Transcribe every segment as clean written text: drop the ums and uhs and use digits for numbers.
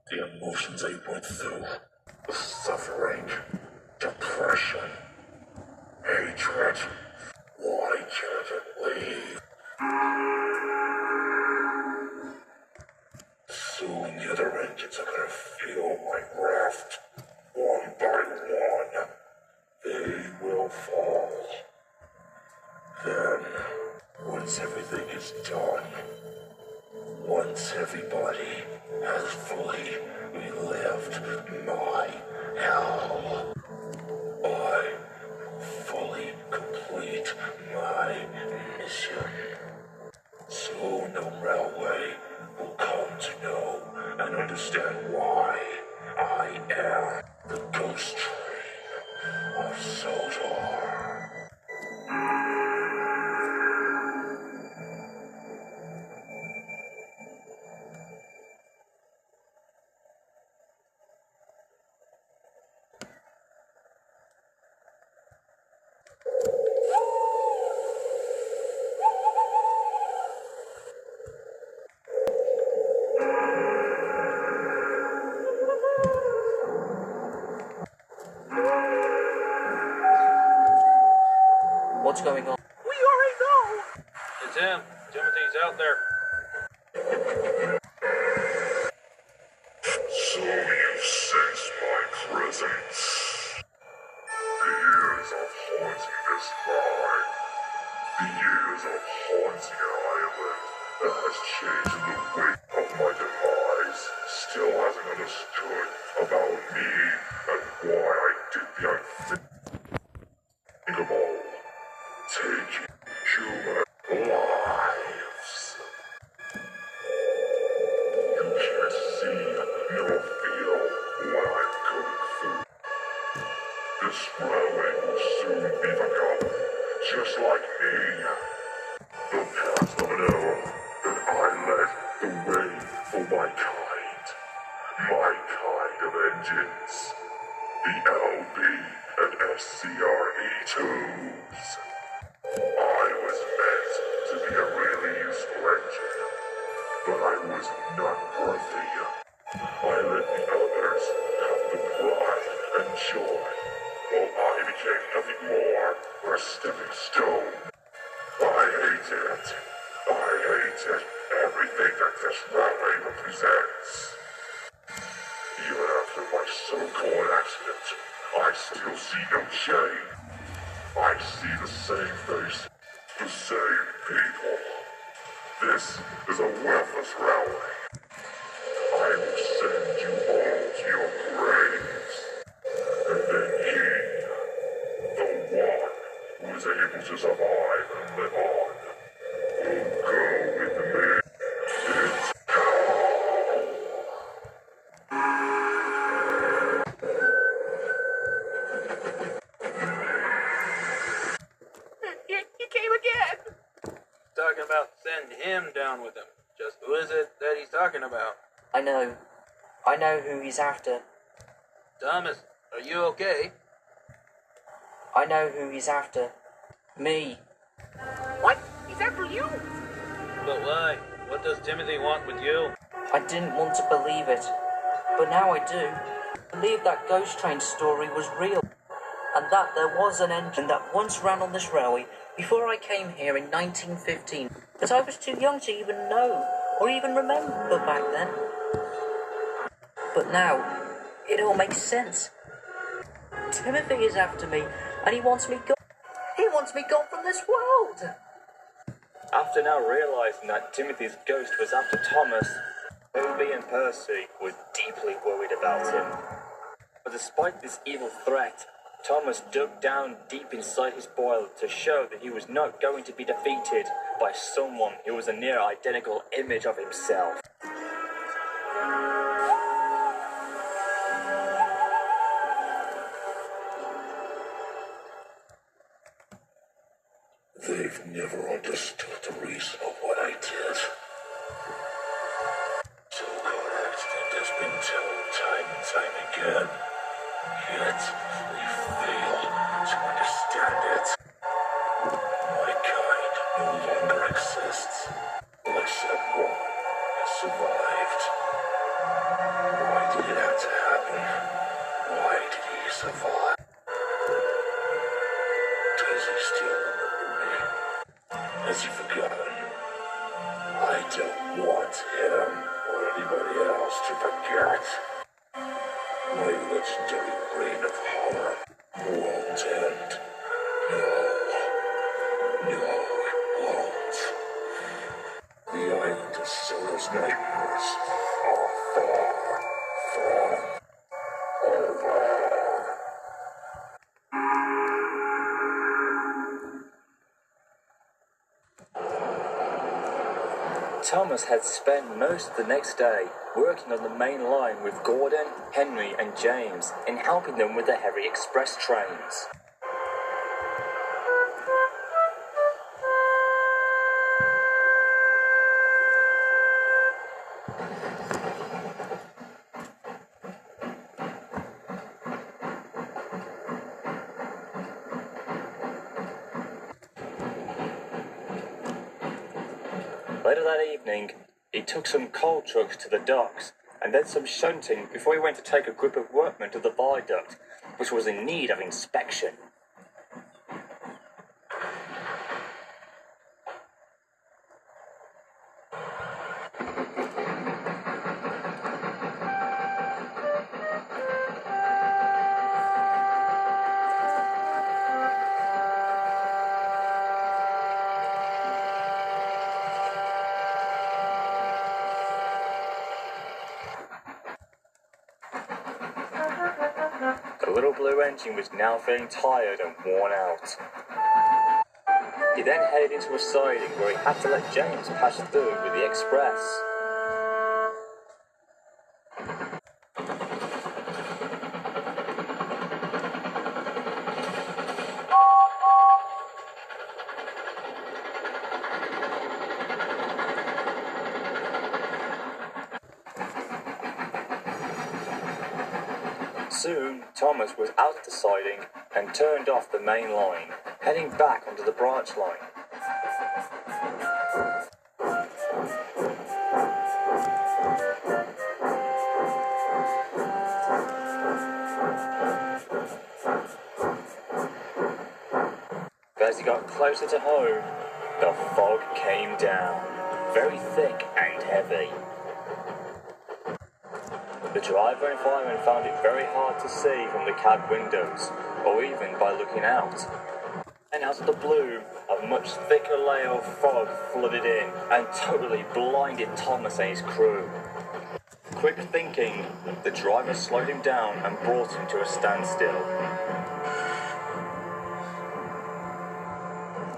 The emotions I went through, the suffering, depression, hatred. Why can't it leave? Soon the other engines are gonna feel my raft. One by one, they will fall. Then, once everything is done, once everybody has fully relived my hell, I fully complete my mission. So no railway will come to know and understand why I am the ghost train of Sodor. What's going on? We already know! It's him. Timothy's out there. So you sense my presence. The years of haunting this mine, the years of haunting an island that has changed in the wake of my demise, still hasn't understood about me and why I did the unthinkable, taking human lives. You can't see nor feel what I'm going through. This railway will soon be forgotten, just like me. The past of an era that I led the way for my kind of engines. The LB and SCRE2s. I was meant to be a really useful engine, but I was not worthy. I let the others have the pride and joy, while I became nothing more than a stepping stone. I hated it. I hated everything that this railway represents. Even after my so-called accident, I still see no change. I see the same face, the same people. This is a worthless railway. I will send you all to your graves. And then he, the one who is able to survive and live on, will go with me. It's He came again! Talking about send him down with him. Just who is it that he's talking about? I know who he's after. Thomas, are you okay? I know who he's after. Me. What? He's after you? But why? What does Timothy want with you? I didn't want to believe it, but now I do. I believe that ghost train story was real, and that there was an engine that once ran on this railway before I came here in 1915. But I was too young to even know, or even remember back then. But now, it all makes sense. Timothy is after me, and he wants me gone. He wants me gone from this world. After now realizing that Timothy's ghost was after Thomas, Toby and Percy were deeply worried about him. But despite this evil threat, Thomas dug down deep inside his boil to show that he was not going to be defeated by someone who was a near identical image of himself. They've never understood the reason of what I did. So-called accident has been told time and time again, yet they fail to understand it. My kind no longer exists, except one has survived. Why survive. Does he still remember me? Has he forgotten? I don't want him or anybody else to forget. My legendary reign of horror won't end. No, it won't. The island of Soda's nightmares are far from over. Thomas had spent most of the next day working on the main line with Gordon, Henry, and James in helping them with the heavy express trains. Later that evening, he took some coal trucks to the docks and then some shunting before he went to take a group of workmen to the viaduct, which was in need of inspection. The little blue engine was now feeling tired and worn out. He then headed into a siding where he had to let James pass through with the express. Soon, Thomas was out of the siding and turned off the main line, heading back onto the branch line. But as he got closer to home, the fog came down, very thick and heavy. The driver and fireman found it very hard to see from the cab windows, or even by looking out. And out of the blue, a much thicker layer of fog flooded in and totally blinded Thomas and his crew. Quick thinking, the driver slowed him down and brought him to a standstill.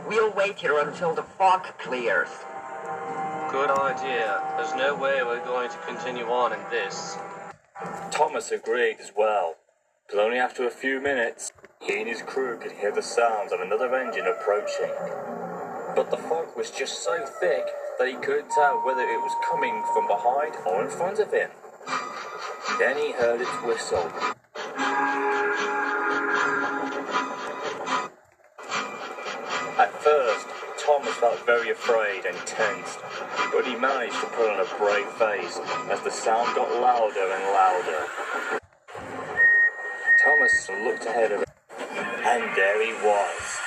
We'll wait here until the fog clears. Good idea. There's no way we're going to continue on in this. Thomas agreed as well, but only after a few minutes, he and his crew could hear the sounds of another engine approaching. But the fog was just so thick that he couldn't tell whether it was coming from behind or in front of him. Then he heard its whistle. At first, Thomas felt very afraid and tensed, but he managed to put on a brave face as the sound got louder and louder. Thomas looked ahead of him, and there he was,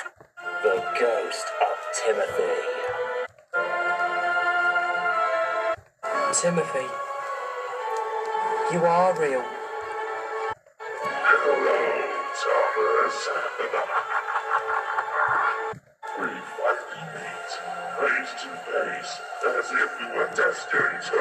the ghost of Timothy. Timothy, you are real. Hello, Thomas. We finally meet, face to face, as if we were destined to.